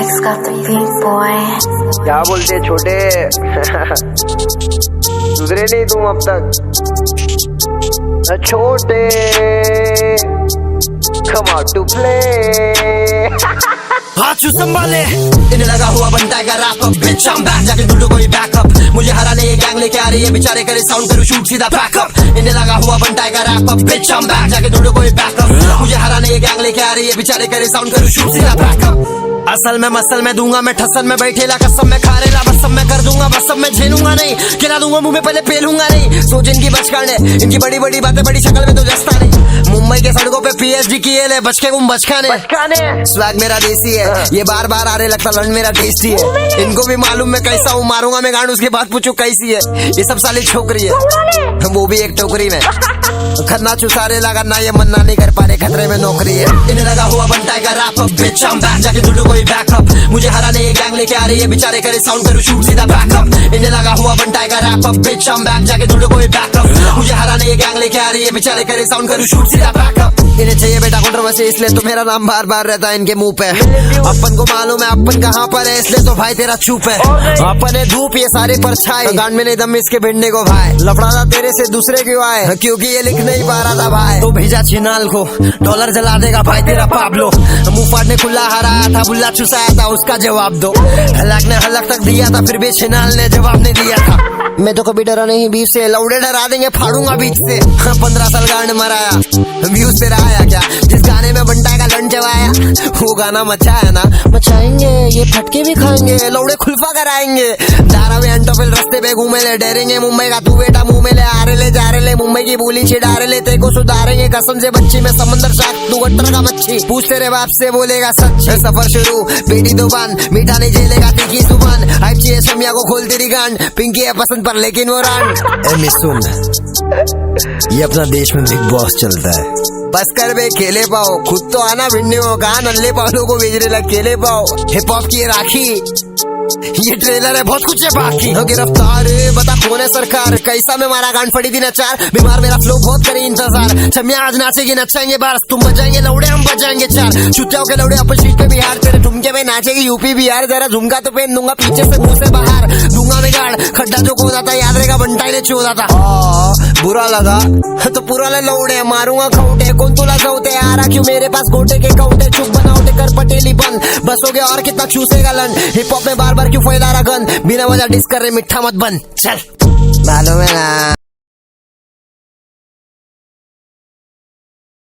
Mix got the beat boy. क्या बोलते छोटे सुधरे नहीं तुम अब तक छोटे come out to play हाथ संभाले इन्हें लगा हुआ बनता है wrap up beach I'm back जाके ढूंढो कोई बैकअप मुझे हराने ये गैंग लेके आ रही है बेचारे करे साउंड करो शूट सीधा बैकअप इन्हें लगा हुआ बनता है wrap up beach I'm back जाके ढूंढो कोई बैकअप मुझे हराने ये गैंग लेके आ रही है बेचारे करे साउंड करो शूट सीधा बैकअप असल में मसल में दूंगा मैं ठसन में बैठेला कसम में खा रेला बस सब मैं कर दूंगा बस सब मैं झेलूंगा नहीं खिला दूंगा मुंह में पहले पेलूंगा नहीं सोच इनकी बचकाने इनकी बड़ी बड़ी बातें बड़ी शक्ल में तो जस्ता नहीं मुंबई के सड़कों पे पीएचडी किए ले बचके गुम बचकाने स्वैग मेरा देसी है ये बार बार आ रहे लगता लंड मेरा टेस्टी है इनको भी मालूम मैं कैसा हूँ मारूंगा मैं गांड उसके बाद पूछू कैसी है ये सब साली छोकरी है वो भी एक टोकरी में खन्ना चुसारे लगा ना ये मन्ना नहीं कर पा रहे खतरे में नौकरी है इन्हें लगा हुआ बनता है wrap up beach I'm back जाके ढूंढो कोई बैकअप मुझे हराने ये गैंग लेके आ रही है बेचारे करे साउंड करो शूट सीधा बैकअप इन्हें लगा हुआ बनता है wrap up beach I'm back जाके ढूंढो कोई बैकअप मुझे हराने ये गैंग लेके आ रही है बेचारे करे साउंड करो शूट सीधा बैकअप इन्हें चाहिए बेटा कंट्रोवर्सी इसलिए तो मेरा नाम बार बार रहता है इनके मुंह पे अपन को मालूम है अपन कहाँ पर है इसलिए तो भाई तेरा चुप है अपन है धूप ये सारे परछाई गांड में नहीं दम इसके भिड़ने को भाई लफड़ा तेरे से दूसरे क्यों आए क्योंकि ये लिख नहीं पा रहा था भाई तो भेजा चिनाल को डॉलर जला देगा भाई तेरा पाब्लो मुंह फाड़ने खुला हराया था बुल्ला चुसाया था उसका जवाब दो हलक ने हलक तक दिया था फिर भी चिनाल ने जवाब नहीं दिया था मैं तो कभी डरा नहीं बीच से लौड़े डरा देंगे फाड़ूंगा बीच से 15 साल गांड मराया व्यूज तेरा आया क्या जिस गाने में बंटा का लंड जवाया वो गाना मचाया ना मचाएंगे ये फटके भी खाएंगे लौड़े खुलफा कराएंगे दारा में अंटोफिल रास्ते पे घूमे ले डरेंगे मुंबई का तू बेटा मुंह में ले आ रहे ले जा रहे ले मुंबई की बोली छिड़ा रहे ले तेरे को सुधारेंगे कसम से बच्ची में समंदर शाक तू गट्टर का मच्छी पूछ तेरे बाप से बोलेगा सच सफर शुरू बेटी दुकान मीठा नहीं झेलेगा तीखी जुबान हाइप चाहिए समिया को खोल तेरी गांड पिंकी है पसंद पर लेकिन वो रान सुन ये अपना देश में बिग बॉस चलता है बस कर बे खेले पाओ खुद तो आना भिड़ने हो कहा नल्ले पालों को भेजने लग खेले पाओ हिप हॉप की राखी ये ट्रेलर है बहुत कुछ है बाकी गिरफ्तार बता कौन है सरकार कैसा में मारा गांड फड़ी थी नचार बीमार मेरा फ्लो बहुत करे इंतजार छमिया आज नाचेगी नचाएंगे बार तुम बजाएंगे लौड़े हम बजाएंगे चार चुतियाओं के लौड़े अपन सीट पे बिहार तेरे ठुमके में नाचेगी यूपी बिहार जरा झुमका तो पहन दूंगा पीछे से मुंह से बाहर दूंगा मैं गाड़ खड्डा जो खोदा था याद रहेगा बंटाई ने चोदा था बुरा लगा तो पूरा ले लौड़े मारूंगा खौटे कौन तुला सौते आ रहा क्यों मेरे पास गोटे के कौटे चुप बनाओटे कर पटेली बंद बस हो गया और कितना चूसेगा लन हिप हॉप में बार बार क्यों फैला रहा गन बिना वजह डिस कर रहे मिठा मत बन चल मालूम है ना।